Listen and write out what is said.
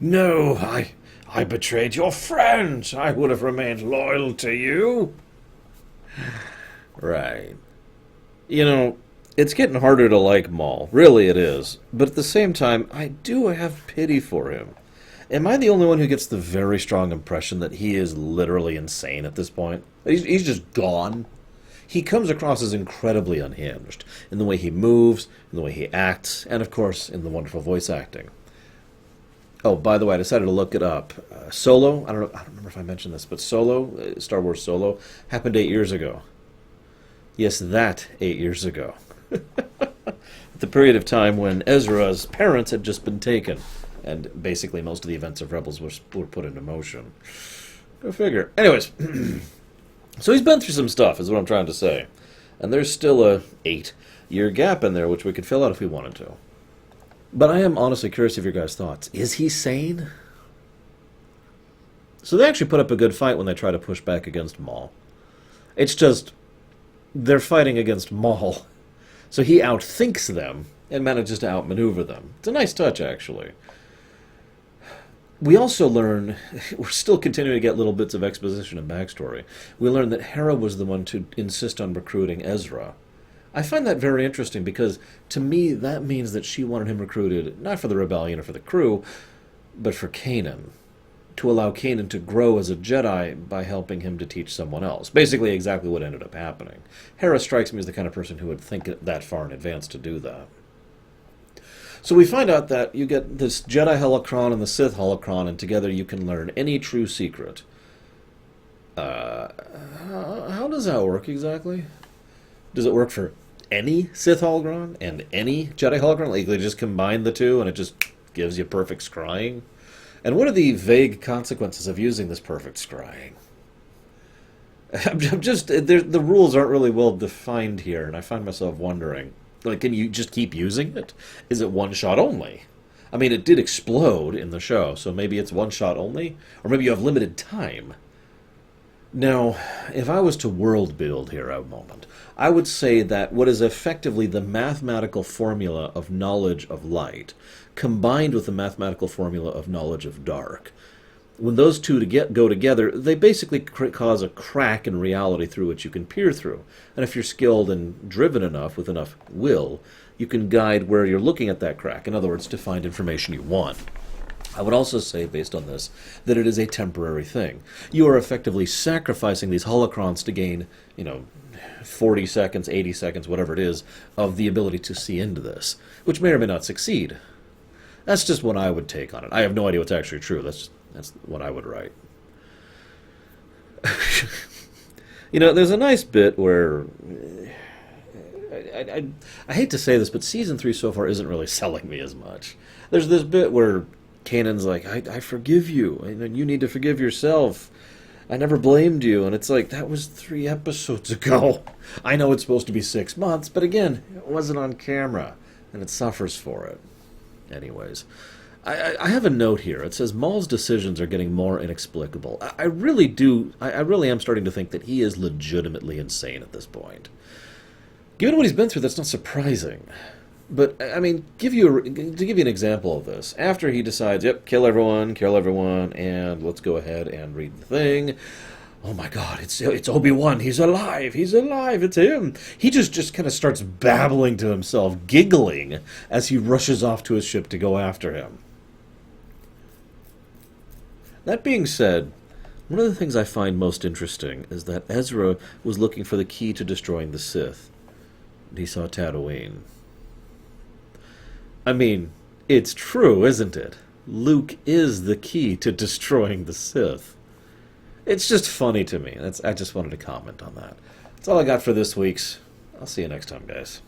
No, I betrayed your friends. I would have remained loyal to you. Right. You know, it's getting harder to like Maul. Really, it is. But at the same time, I do have pity for him. Am I the only one who gets the very strong impression that he is literally insane at this point? He's just gone. He comes across as incredibly unhinged in the way he moves, in the way he acts, and of course, in the wonderful voice acting. Oh, by the way, I decided to look it up. Solo, I don't remember if I mentioned this, but Solo, Star Wars Solo, happened 8 years ago. Yes, that 8 years ago. The period of time when Ezra's parents had just been taken, and basically most of the events of Rebels were put into motion. Go figure. Anyways, so he's been through some stuff, is what I'm trying to say. And there's still a 8-year gap in there, which we could fill out if we wanted to. But I am honestly curious of your guys' thoughts. Is he sane? So they actually put up a good fight when they try to push back against Maul. It's just, they're fighting against Maul. So he outthinks them and manages to outmaneuver them. It's a nice touch, actually. We also learn, we're still continuing to get little bits of exposition and backstory. We learn that Hera was the one to insist on recruiting Ezra. I find that very interesting because, to me, that means that she wanted him recruited, not for the rebellion or for the crew, but for Kanan. To allow Kanan to grow as a Jedi by helping him to teach someone else. Basically exactly what ended up happening. Hera strikes me as the kind of person who would think that far in advance to do that. So we find out that you get this Jedi Holocron and the Sith Holocron, and together you can learn any true secret. How does that work exactly? Does it work for any Sith Holocron and any Jedi Holocron? Like they just combine the two and it just gives you perfect scrying? And what are the vague consequences of using this perfect scrying? The rules aren't really well defined here, and I find myself wondering, like, can you just keep using it? Is it one shot only? I mean, it did explode in the show, so maybe it's one shot only? Or maybe you have limited time. Now, if I was to world build here a moment, I would say that what is effectively the mathematical formula of knowledge of light, combined with the mathematical formula of knowledge of dark, when those two go together, they basically cause a crack in reality through which you can peer through. And if you're skilled and driven enough, with enough will, you can guide where you're looking at that crack. In other words, to find information you want. I would also say, based on this, that it is a temporary thing. You are effectively sacrificing these holocrons to gain, 40 seconds, 80 seconds, whatever it is, of the ability to see into this, which may or may not succeed. That's just what I would take on it. I have no idea what's actually true. That's what I would write. There's a nice bit where... I hate to say this, but Season 3 so far isn't really selling me as much. There's this bit where Kanan's like, I forgive you, and you need to forgive yourself. I never blamed you, and it's like, that was 3 episodes ago. I know it's supposed to be 6 months, but again, it wasn't on camera, and it suffers for it. Anyways, I have a note here. It says, Maul's decisions are getting more inexplicable. I really am starting to think that he is legitimately insane at this point. Given what he's been through, that's not surprising. But, I mean, to give you an example of this, after he decides, yep, kill everyone, and let's go ahead and read the thing. Oh my god, it's Obi-Wan, he's alive, it's him. He just kind of starts babbling to himself, giggling, as he rushes off to his ship to go after him. That being said, one of the things I find most interesting is that Ezra was looking for the key to destroying the Sith. And he saw Tatooine. I mean, it's true, isn't it? Luke is the key to destroying the Sith. It's just funny to me. I just wanted to comment on that. That's all I got for this week's. I'll see you next time, guys.